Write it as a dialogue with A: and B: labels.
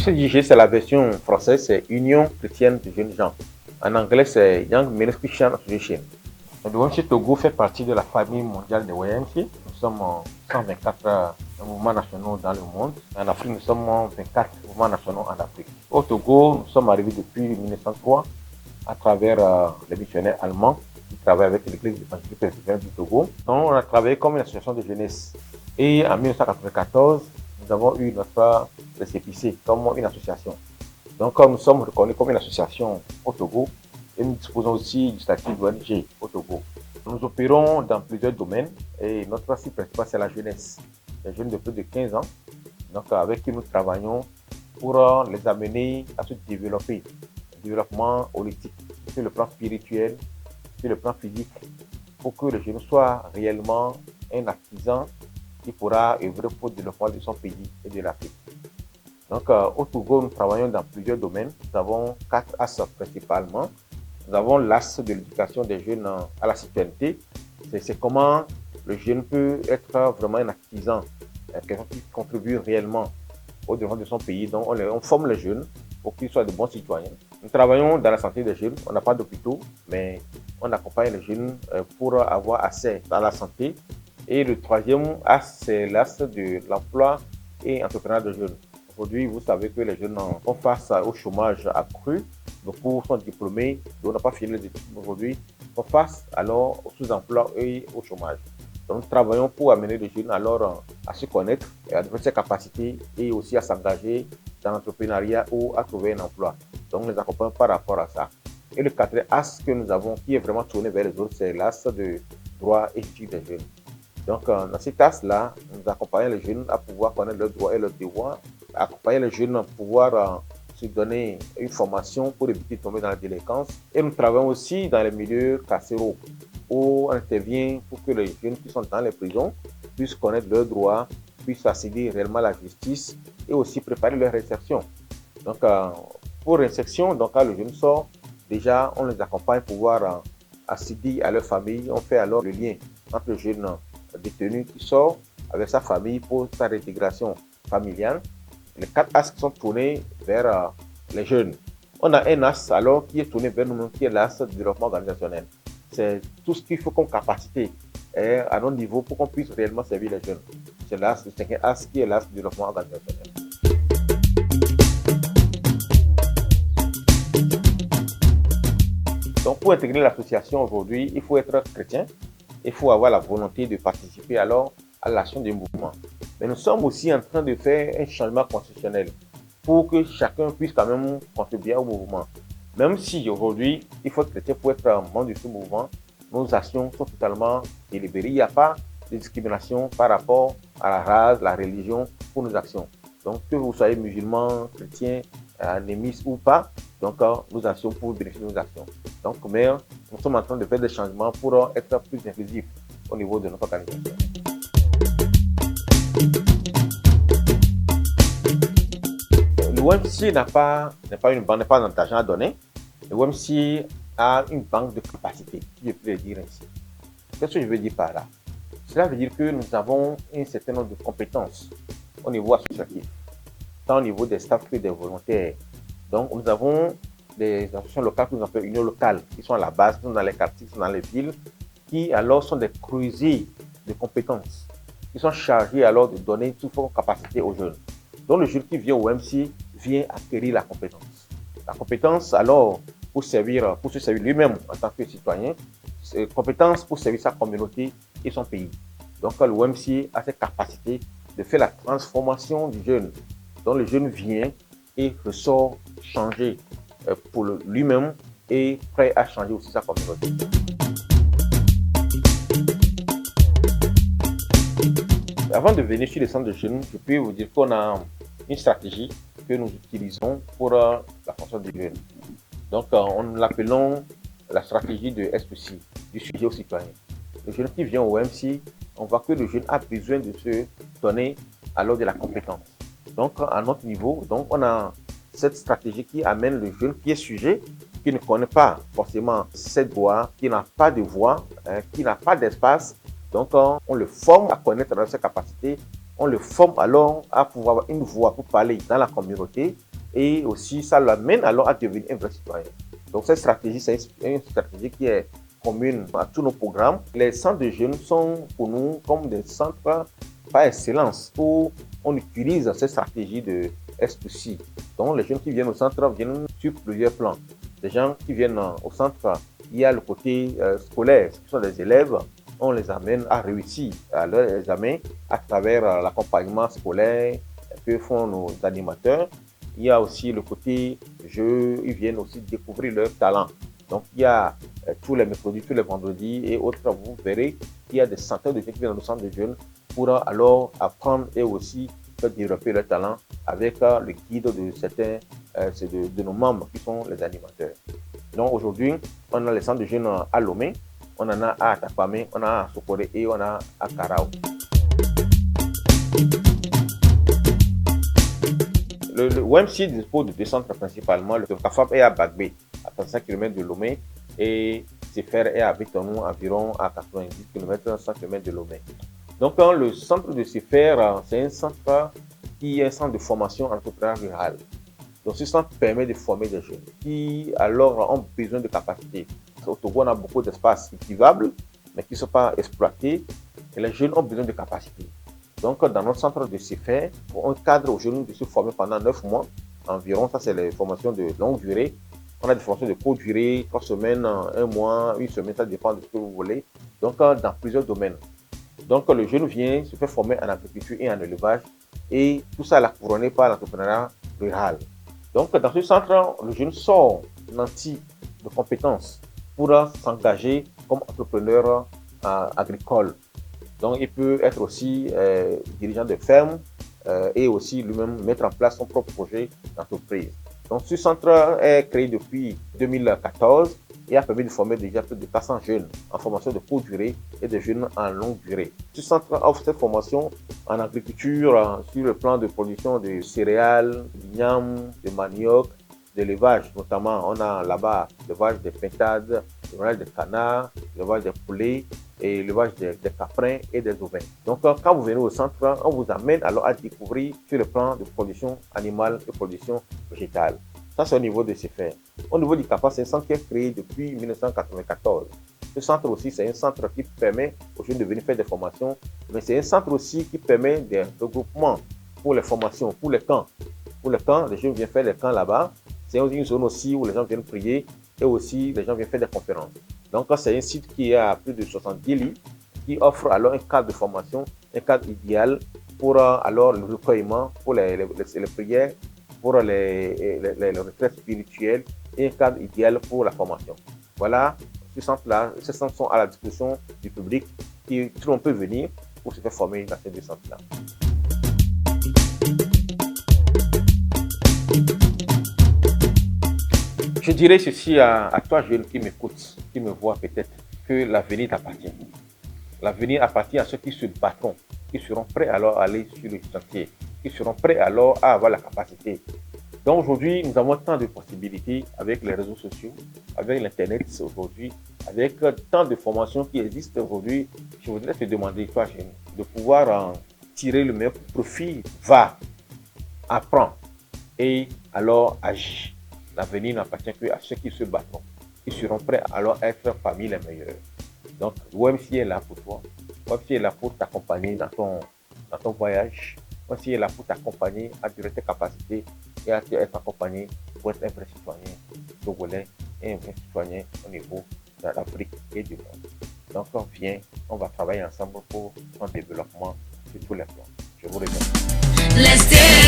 A: UCJG, c'est la version française, c'est Union chrétienne de jeunes gens. En anglais, c'est Young Men Christian Association. Le YMCA Togo fait partie de la famille mondiale des YMCA. Nous sommes 124 mouvements nationaux dans le monde. En Afrique, nous sommes 24 mouvements nationaux en Afrique. Au Togo, nous sommes arrivés depuis 1903 à travers les missionnaires allemands qui travaillent avec l'Église évangélique presbytérienne du Togo. Donc, on a travaillé comme une association de jeunesse. Et en 1994, nous avons eu notre récépissé comme une association. Donc, nous sommes reconnus comme une association au Togo et nous disposons aussi du statut d'ONG au Togo. Nous opérons dans plusieurs domaines et notre cible principale, c'est la jeunesse. Les jeunes de plus de 15 ans, donc avec qui nous travaillons pour les amener à se développer. Le développement holistique, sur le plan spirituel, sur le plan physique, pour que le jeune soit réellement un artisan qui pourra œuvrer pour le développement de son pays et de l'Afrique. Donc, au Togo, nous travaillons dans plusieurs domaines. Nous avons 4 axes principalement. Nous avons l'axe de l'éducation des jeunes à la citoyenneté. C'est comment le jeune peut être vraiment un artisan, quelqu'un qui contribue réellement au développement de son pays. Donc, on forme les jeunes pour qu'ils soient de bons citoyens. Nous travaillons dans la santé des jeunes. On n'a pas d'hôpitaux, mais on accompagne les jeunes pour avoir accès à la santé. Et le troisième axe, c'est l'axe de l'emploi et entrepreneuriat des jeunes. Aujourd'hui, vous savez que les jeunes font face au chômage accru. Beaucoup sont diplômés, donc n'ont pas fini les études aujourd'hui, font face alors au sous-emploi et au chômage. Donc nous travaillons pour amener les jeunes alors à se connaître, à développer ses capacités et aussi à s'engager dans l'entrepreneuriat ou à trouver un emploi. Donc nous les accompagnons par rapport à ça. Et le quatrième axe que nous avons qui est vraiment tourné vers les autres, c'est l'axe de droit et éthique des jeunes. Donc, dans cet axe-là, nous accompagnons les jeunes à pouvoir connaître leurs droits et leurs devoirs, accompagner les jeunes à pouvoir se donner une formation pour éviter de tomber dans la délinquance. Et nous travaillons aussi dans les milieux carcéraux, où on intervient pour que les jeunes qui sont dans les prisons puissent connaître leurs droits, puissent accéder réellement à la justice et aussi préparer leur réinsertion. Donc, pour l'insertion, donc quand le jeune sort, déjà, on les accompagne pour pouvoir accéder à leur famille. On fait alors le lien entre le jeune détenu qui sort avec sa famille pour sa réintégration familiale. Les 4 axes sont tournés vers les jeunes. On a un axe alors qui est tourné vers nous, qui est l'axe du développement organisationnel. C'est tout ce qu'il faut comme capacité à nos niveaux pour qu'on puisse réellement servir les jeunes. C'est l'axe, le 5e axe qui est l'axe du développement organisationnel. Donc pour intégrer l'association aujourd'hui, il faut être chrétien. Il faut avoir la volonté de participer alors à l'action du mouvement. Mais nous sommes aussi en train de faire un changement constitutionnel pour que chacun puisse quand même contribuer au mouvement. Même si aujourd'hui, il faut être chrétien pour être membre de ce mouvement, nos actions sont totalement délibérées. Il n'y a pas de discrimination par rapport à la race, la religion pour nos actions. Donc, que vous soyez musulman, chrétien, animiste ou pas, donc nos actions pour bénéficier de nos actions. Donc, mais nous sommes en train de faire des changements pour être plus inclusifs au niveau de notre organisation. Le YMCA n'est pas une banque, n'est pas d'argent à donner. Le YMCA a une banque de capacités, si je peux le dire ainsi. Qu'est-ce que je veux dire par là? Cela veut dire que nous avons un certain nombre de compétences au niveau associatif, tant au niveau des staffs que des volontaires. Donc, nous avons des associations locales que nous appelons unions locales, qui sont à la base, qui sont dans les quartiers, qui sont dans les villes, qui alors sont des creusiers de compétences, qui sont chargés alors de donner toute forme de capacité aux jeunes. Donc, le jeune qui vient au YMCA vient acquérir la compétence. La compétence, alors, pour se servir lui-même en tant que citoyen, compétence pour servir sa communauté et son pays. Donc, le YMCA a cette capacité de faire la transformation du jeune. Donc, le jeune vient et ressort changé pour lui-même et prêt à changer aussi sa communauté. Avant de venir sur les centres de jeunes, je peux vous dire qu'on a une stratégie que nous utilisons pour la fonction des jeunes. Donc, nous l'appelons la stratégie de SPC, du sujet aux citoyens. Le jeune qui vient au YMCA, on voit que le jeune a besoin de se donner alors de la compétence. Donc, à notre niveau, donc, on a cette stratégie qui amène le jeune qui est sujet, qui ne connaît pas forcément cette voix, qui n'a pas de voix, qui n'a pas d'espace. Donc, on le forme à connaître ses capacités, on le forme alors à pouvoir avoir une voix pour parler dans la communauté et aussi ça l'amène alors à devenir un vrai citoyen. Donc cette stratégie, c'est une stratégie qui est commune à tous nos programmes. Les centres de jeunes sont pour nous comme des centres par excellence où on utilise cette stratégie de S2C. Donc les jeunes qui viennent au centre viennent sur plusieurs plans. Les gens qui viennent au centre, il y a le côté scolaire, ce sont des élèves, on les amène à réussir à leur examen à travers l'accompagnement scolaire que font nos animateurs. Il y a aussi le côté jeu, ils viennent aussi découvrir leur talent. Donc il y a tous les mercredis, tous les vendredis et autres, vous verrez, il y a des centaines de jeunes qui viennent au centre de jeunes pour alors apprendre et aussi développer leur talent avec le guide de certains de nos membres qui sont les animateurs. Donc aujourd'hui, on a les centres de jeunes à Lomé, on en a à Atapamé, on a à Sokore et on a à Karao. Le OMC dispose de deux centres principalement. Le CAFAP est à Bagbé, à 35 km de Lomé, et CFR est à Bétonou, environ à 90 km, 100 km de Lomé. Donc, le centre de CFR, c'est un centre qui est un centre de formation entrepreneuriale rurale. Donc, ce centre permet de former des jeunes qui, alors, ont besoin de capacités. Au Togo, on a beaucoup d'espaces cultivables, mais qui ne sont pas exploités, et les jeunes ont besoin de capacités. Donc, dans notre centre de CFR, on cadre aux jeunes de se former pendant 9 mois environ. Ça, c'est les formations de longue durée. On a des formations de courte durée, 3 semaines, 1 mois, 1 semaine, ça dépend de ce que vous voulez. Donc, dans plusieurs domaines. Donc, le jeune vient se faire former en agriculture et en élevage. Et tout ça est couronné par l'entrepreneuriat rural. Donc, dans ce centre, le jeune sort nanti de compétences pour s'engager comme entrepreneur agricole. Donc, il peut être aussi dirigeant de ferme et aussi lui-même mettre en place son propre projet d'entreprise. Donc, ce centre est créé depuis 2014 et a permis de former déjà plus de 400 jeunes en formation de courte durée et de jeunes en longue durée. Ce centre offre cette formation en agriculture sur le plan de production de céréales, d'igname, de manioc, d'élevage notamment. On a là-bas l'élevage des pintades, l'élevage des canards, l'élevage des poulets et l'élevage des caprins et des ovins. Donc, quand vous venez au centre, on vous amène alors à découvrir sur le plan de production animale et production végétale. Ça, c'est au niveau de CFR. Au niveau du CAPA, c'est un centre qui est créé depuis 1994. Ce centre aussi, c'est un centre qui permet aux jeunes de venir faire des formations, mais c'est un centre aussi qui permet des regroupements pour les formations, pour les camps. Pour les camps, les jeunes viennent faire des camps là-bas. C'est une zone aussi où les gens viennent prier et aussi les gens viennent faire des conférences. Donc, c'est un site qui est à plus de 70 lits, qui offre alors un cadre de formation, un cadre idéal pour alors le recueillement, pour les prières, pour les retraites spirituelles et un cadre idéal pour la formation. Voilà, ces centres sont à la disposition du public, tout le monde peut venir pour se faire former dans ces deux centres-là. Je dirais ceci à toi, jeune qui m'écoute, qui me voit peut-être, que l'avenir t'appartient. L'avenir appartient à ceux qui se battront, qui seront prêts alors à aller sur le chantier, qui seront prêts alors à avoir la capacité. Donc aujourd'hui, nous avons tant de possibilités avec les réseaux sociaux, avec l'Internet aujourd'hui, avec tant de formations qui existent aujourd'hui. Je voudrais te demander, toi, jeune, de pouvoir en tirer le meilleur profit. Va, apprends et alors agis. L'avenir n'appartient qu'à ceux qui se battront, qui seront prêts alors à être parmi les meilleurs. Donc, l'OMC est là pour toi. L'OMC est là pour t'accompagner dans ton voyage. L'OMC est là pour t'accompagner à durer tes capacités et à être accompagné pour être un vrai citoyen togolais et un vrai citoyen au niveau de l'Afrique et du monde. Donc, viens, on va travailler ensemble pour ton développement sur tous les plans. Je vous remercie.